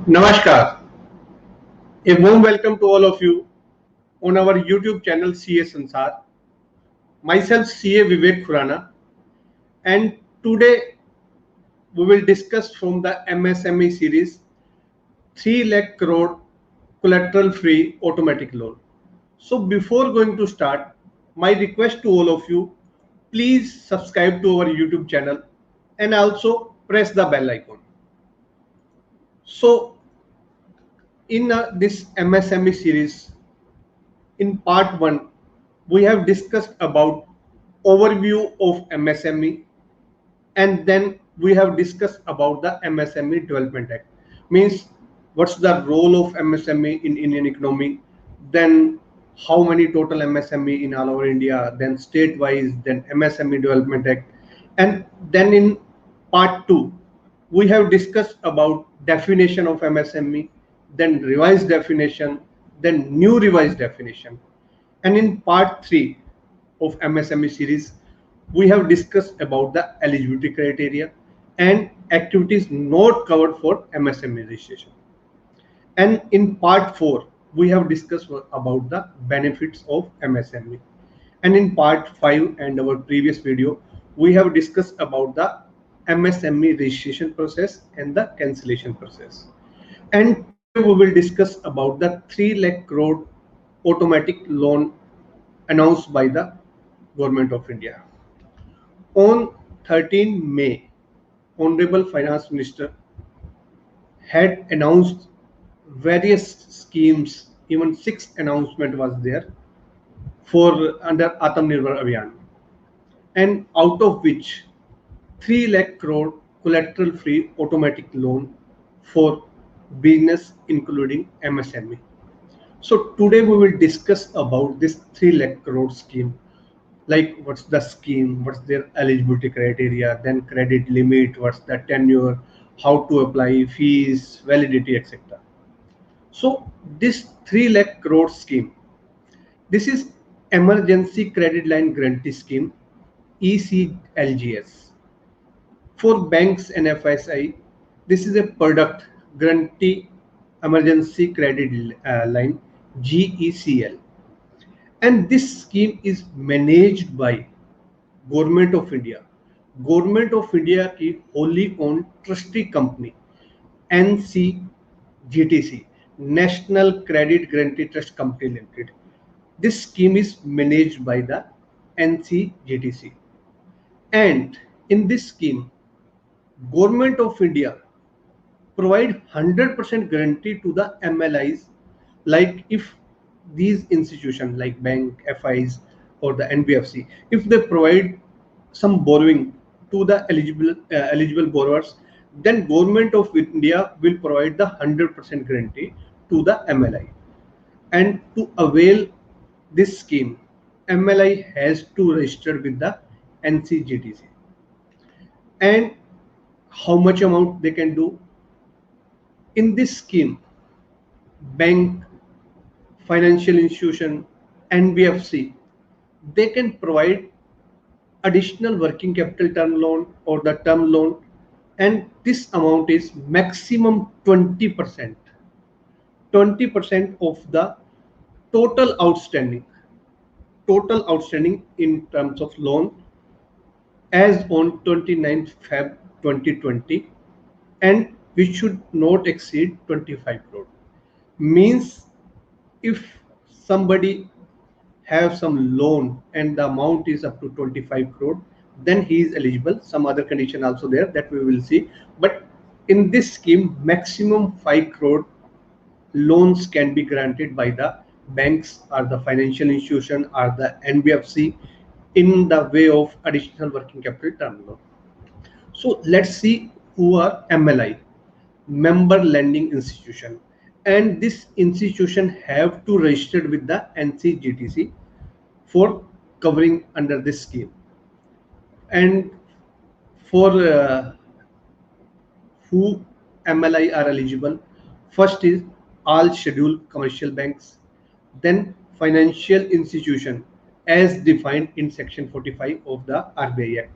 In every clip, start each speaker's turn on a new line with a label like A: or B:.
A: Namaskar. A warm welcome to all of you on our YouTube channel CA Sansar. Myself CA Vivek Khurana, and today we will discuss from the MSME series 3 lakh crore collateral free automatic loan. So before going to start, my request to all of you, please subscribe to our YouTube channel and also press the bell icon. So in this MSME series, in part 1, we have discussed about overview of MSME, and then we have discussed about the MSME Development Act. Means what's the role of MSME in Indian economy, then how many total MSME in all over India, then state-wise, then MSME Development Act. And then in part 2, we have discussed about definition of MSME, then revised definition, then new revised definition. And in part 3 of MSME series, we have discussed about the eligibility criteria and activities not covered for MSME registration. And in part 4, we have discussed about the benefits of MSME. And in part 5 and our previous video, we have discussed about the MSME registration process and the cancellation process. And today we will discuss about the 3 lakh crore automatic loan announced by the Government of India. On 13 May, Honorable Finance Minister had announced various schemes, even 6 announcement was there for under Atmanirbhar Abhiyan, and out of which 3 lakh crore collateral free automatic loan for business including MSME. So today we will discuss about this 3 lakh crore scheme, like what's the scheme, what's their eligibility criteria, then credit limit, what's the tenure, how to apply, fees, validity, etc. So this 3 lakh crore scheme, this is Emergency Credit Line Guarantee Scheme, ECLGS. For banks and FSI, this is a product guarantee emergency credit line, GECL. And this scheme is managed by Government of India. Government of India की wholly owned trustee company NCGTC, National Credit Guarantee Trust Company Limited. This scheme is managed by the NCGTC. And in this scheme, Government of India provide 100% guarantee to the MLIs, like if these institutions like bank, FIs or the NBFC, if they provide some borrowing to the eligible borrowers, then Government of India will provide the 100% guarantee to the MLI. And to avail this scheme, MLI has to register with the NCGTC. And how much amount they can do? In this scheme, bank, financial institution, NBFC, they can provide additional working capital term loan or the term loan, and this amount is maximum 20%. 20% of the total outstanding in terms of loan as on 29th Feb 2020, and which should not exceed 25 crore. Means if somebody have some loan and the amount is up to 25 crore, then he is eligible. Some other condition also there that we will see. But in this scheme, maximum 5 crore loans can be granted by the banks or the financial institution or the NBFC in the way of additional working capital term loan. So let's see who are MLI, member lending institution, and this institution have to register with the NCGTC for covering under this scheme. And for who MLI are eligible, first is all scheduled commercial banks, then financial institution as defined in section 45 of the RBI Act,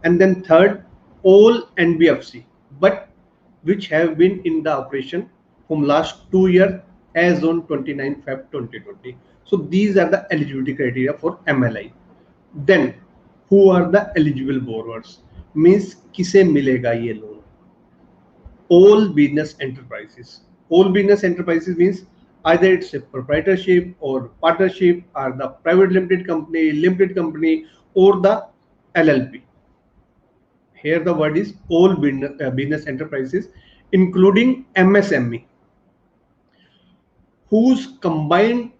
A: and then third all NBFC but which have been in the operation from last 2 years as on 29 Feb 2020. So these are the eligibility criteria for MLI. Then who are the eligible borrowers? Means किसे मिलेगा ये loan? All business enterprises. All business enterprises means either it's a proprietorship or partnership or the private limited company or the LLP. Here the word is all business enterprises, including MSME, whose combined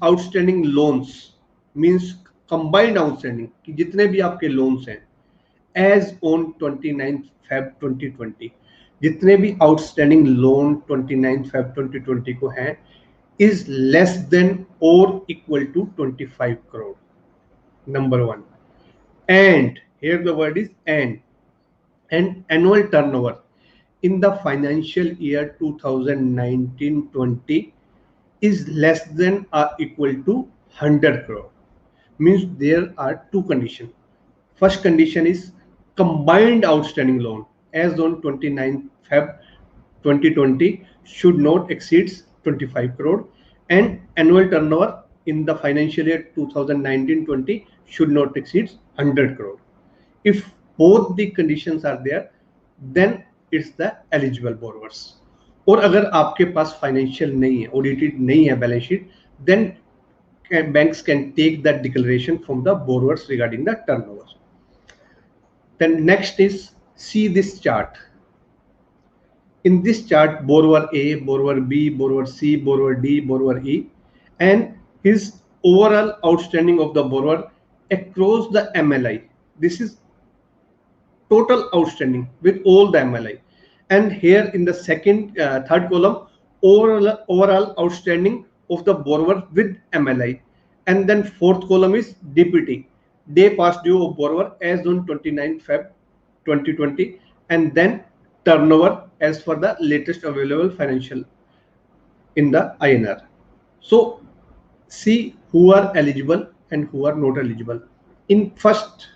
A: outstanding loans means combined outstanding कि जितने भी आपके loans हैं as on 29 Feb 2020, जितने भी outstanding loan 29 Feb 2020 को हैं is less than or equal to 25 crore. Number one. And here the word is and annual turnover in the financial year 2019-20 is less than or equal to 100 crore. Means there are two conditions. First condition is combined outstanding loan as on 29 Feb 2020 should not exceed 25 crore and annual turnover in the financial year 2019-20 should not exceed 100 crore. If both the conditions are there, then it's the eligible borrowers. और अगर आपके पास financial नहीं है, audited नहीं है balance sheet, then banks can take that declaration from the borrowers regarding the turnover. Then next is see this chart. In this chart, borrower A, borrower B, borrower C, borrower D, borrower E, and his overall outstanding of the borrower across the MLI. This is total outstanding with all the MLI. And here in the third column, overall outstanding of the borrower with MLI. And then fourth column is DPT, day past due of borrower as on 29 Feb 2020, and then turnover as for the latest available financial in the INR. So see who are eligible and who are not eligible. In first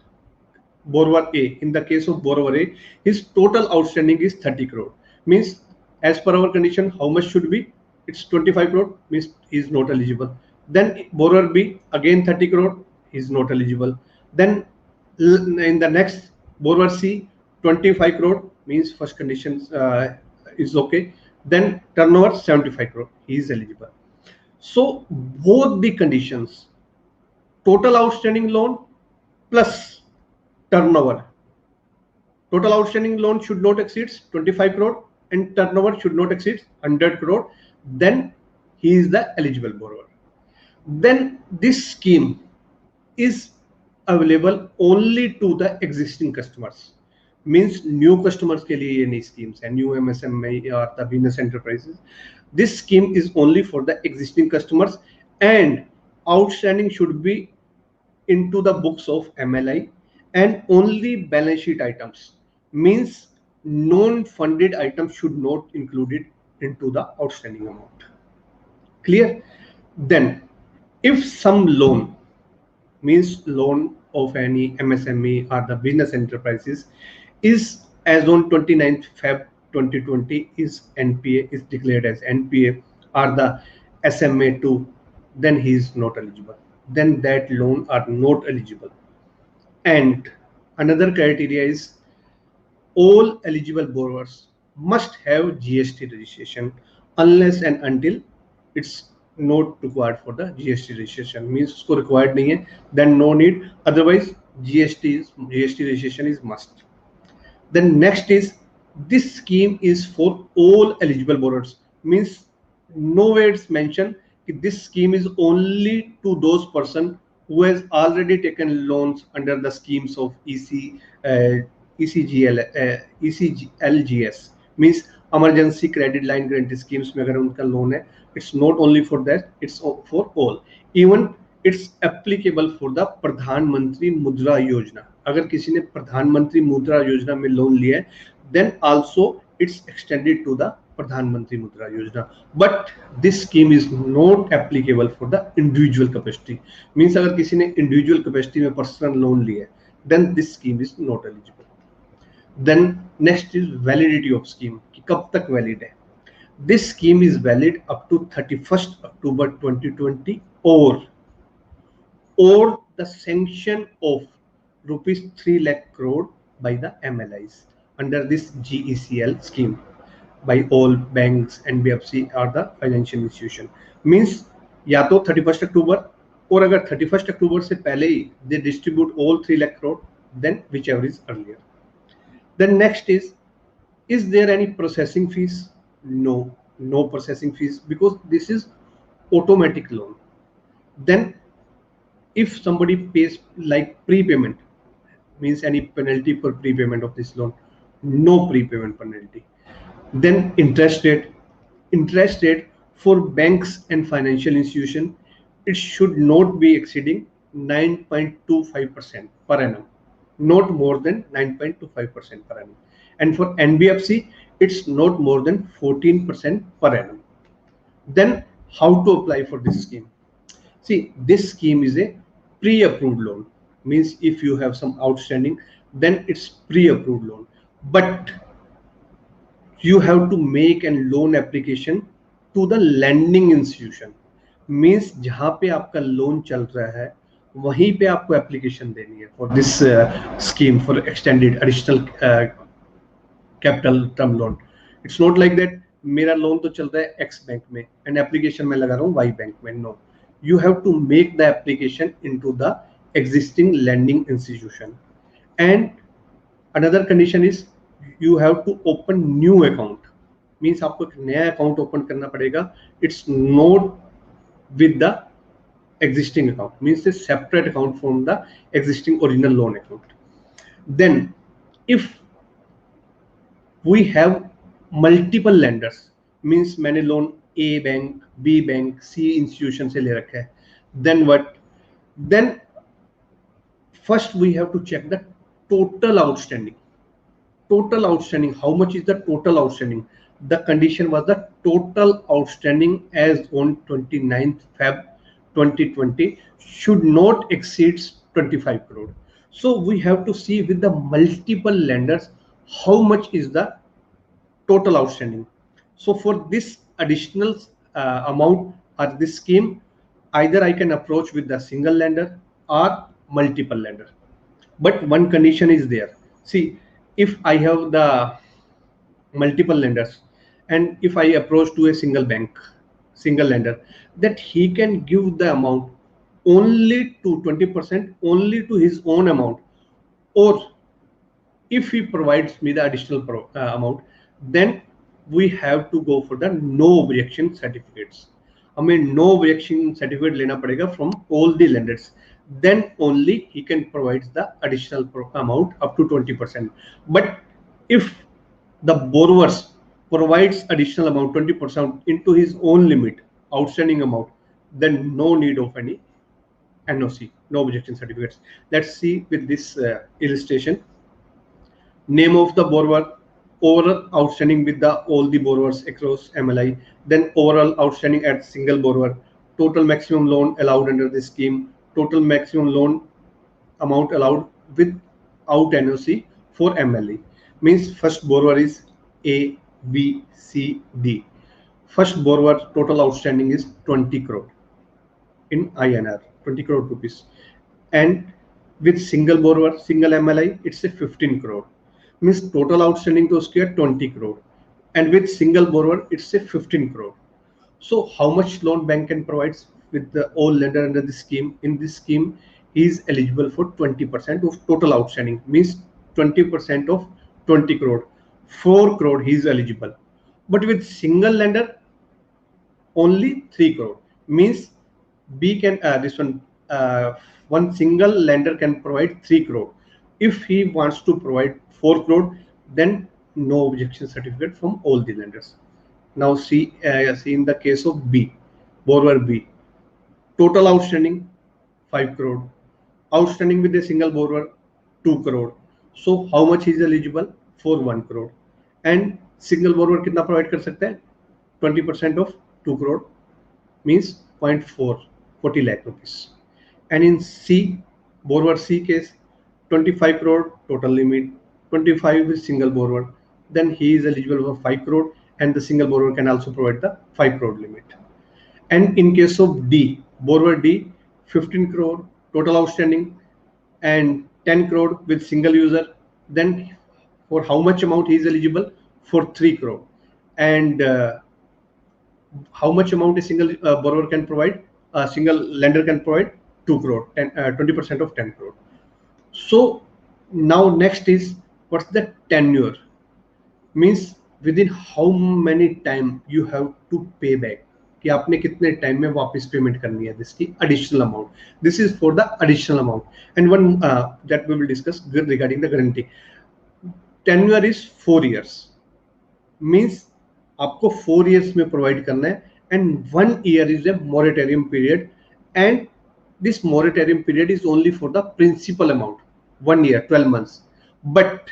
A: borrower A, in the case of borrower A, his total outstanding is 30 crore. Means as per our condition, how much should be? It's 25 crore, means he is not eligible. Then borrower B, again 30 crore, he is not eligible. Then in the next borrower C, 25 crore, means first condition is okay. Then turnover 75 crore, he is eligible. So both the conditions, total outstanding loan plus turnover. Total outstanding loan should not exceed 25 crore and turnover should not exceed 100 crore. Then he is the eligible borrower. Then this scheme is available only to the existing customers. Means new customers के लिए ये नई schemes है, new MSME or the business enterprises. This scheme is only for the existing customers and outstanding should be into the books of MLI and only balance sheet items. Means non-funded items should not included into the outstanding amount. Clear? Then if some loan, means loan of any MSME or the business enterprises is as on 29th Feb 2020 is NPA, is declared as NPA or the SMA2, then he is not eligible. Then that loan are not eligible. And another criteria is all eligible borrowers must have GST registration unless and until it's not required for the GST registration. Means usko required nahi hai, then no need. Otherwise GST registration is must. Then next is this scheme is for all eligible borrowers. Means nowhere it's mentioned that this scheme is only to those person who has already taken loans under the schemes of ECLGS. Means emergency credit line guarantee schemes में अगर उनका loan है, it's not only for that, it's for all. Even it's applicable for the प्रधानमंत्री मुद्रा योजना. अगर किसी ने प्रधानमंत्री मुद्रा योजना में लोन लिया है, then also it's extended to the प्रधानमंत्री मुद्रा योजना. But this scheme is not applicable for the individual capacity. Means अगर किसी ने individual capacity में personal loan लिया है, then this scheme is not eligible. Then next is validity of scheme कि कब तक valid है. This scheme is valid up to 31st October 2020 or the sanction of rupees 3 lakh crore by the MLIs under this GECL scheme by all banks, NBFC or the financial institution. Means या तो 31st October और अगर 31st October से पहले ही they distribute all 3 lakh crore, then whichever is earlier. Then next is there any processing fees? No, no processing fees because this is automatic loan. Then if somebody pays like prepayment, means any penalty for prepayment of this loan, no prepayment penalty. Then interest rate for banks and financial institution, it should not be exceeding 9.25% per annum, not more than 9.25% per annum. And for NBFC, it's not more than 14% per annum. Then how to apply for this scheme? See, this scheme is a pre-approved loan. Means if you have some outstanding, then it's pre-approved loan. But you have to make a loan application to the lending institution. Means जहाँ पे आपका loan चल रहा है वहीं पे आपको application देनी है for this scheme for extended additional capital term loan. It's not like that मेरा लोन तो चल रहा है एक्स बैंक में एंड एप्लीकेशन में लगा रहा हूँ वाई बैंक में. No, you have to make the application into the existing lending institution. And another condition is you have to open new account. Means आपको एक नया account open करना पड़ेगा. It's not with the existing account. Means a separate account from the existing original loan account. Then if we have multiple lenders, means मैंने loan A bank, B bank, C institution से ले रखा है, then what? Then first we have to check the total outstanding. Total outstanding, how much is the total outstanding? The condition was the total outstanding as on 29th Feb 2020 should not exceed 25 crore. So we have to see with the multiple lenders how much is the total outstanding. So for this additional amount or this scheme, either I can approach with the single lender or multiple lender. But one condition is there. See, if I have the multiple lenders and if I approach to a single bank, single lender, that he can give the amount only to 20%, only to his own amount, or if he provides me the additional amount, then we have to go for the no objection certificates. हमें no objection certificate लेना पड़ेगा from all the lenders. Then only he can provide the additional amount up to 20%. But if the borrowers provides additional amount 20% into his own limit, outstanding amount, then no need of any NOC, no objection certificates. Let's see with this illustration. Name of the borrower, overall outstanding with the all the borrowers across MLI, then overall outstanding at single borrower, total maximum loan allowed under this scheme, total maximum loan amount allowed without NOC for MLE. Means first borrower is A, B, C, D. First borrower total outstanding is 20 crore in INR, 20 crore rupees. And with single borrower, single MLI, it's a 15 crore. Means total outstanding to उसके 20 crore, and with single borrower it's a 15 crore. So how much loan bank can provide with the all lender under this scheme? In this scheme, he is eligible for 20% of total outstanding. Means 20% of 20 crore, 4 crore he is eligible. But with single lender, only 3 crore. Means B can one single lender can provide 3 crore. If he wants to provide 4 crore, then no objection certificate from all the lenders. Now see in the case of B, borrower B, total outstanding 5 crore, outstanding with a single borrower 2 crore. So how much is eligible? For 1 crore. And single borrower कितना provide कर सकते हैं? 20% of 2 crore means 0.4, 40 lakh rupees. And in C, borrower C case, 25 crore total limit, 25 is single borrower, then he is eligible for 5 crore, and the single borrower can also provide the 5 crore limit. And in case of D, borrower D, 15 crore total outstanding and 10 crore with single user, then for how much amount he is eligible? For 3 crore. And how much amount a single borrower can provide? A single lender can provide 2 crore, 20% of 10 crore. So now next is, what's the tenure? Means within how many time you have to pay back, कि आपने कितने time में वापस payment करनी है this की additional amount. This is for the additional amount. And one that we will discuss regarding the guarantee. Tenure is 4 years. Means आपको 4 years में provide करना है, and 1 year is a moratorium period, and this moratorium period is only for the principal amount, 1 year, 12 months. But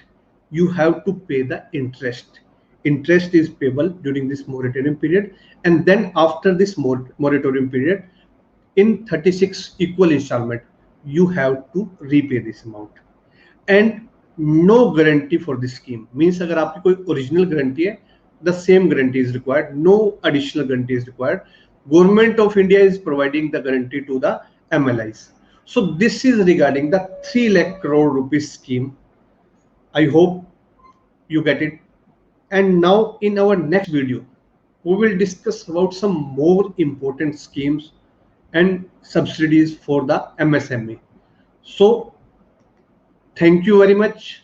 A: you have to pay the interest. Interest is payable during this moratorium period, and then after this moratorium period, in 36 equal installment, you have to repay this amount. And no guarantee for this scheme. Means अगर आपकी कोई original guarantee है, the same guarantee is required, no additional guarantee is required. Government of India is providing the guarantee to the MLIs. So this is regarding the 3 lakh crore rupees scheme. I hope you get it. And now in our next video, we will discuss about some more important schemes and subsidies for the MSME. So thank you very much.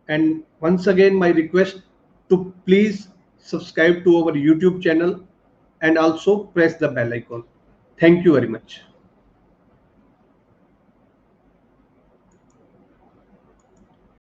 A: And once again, my request to please subscribe to our YouTube channel and also press the bell icon. Thank you very much.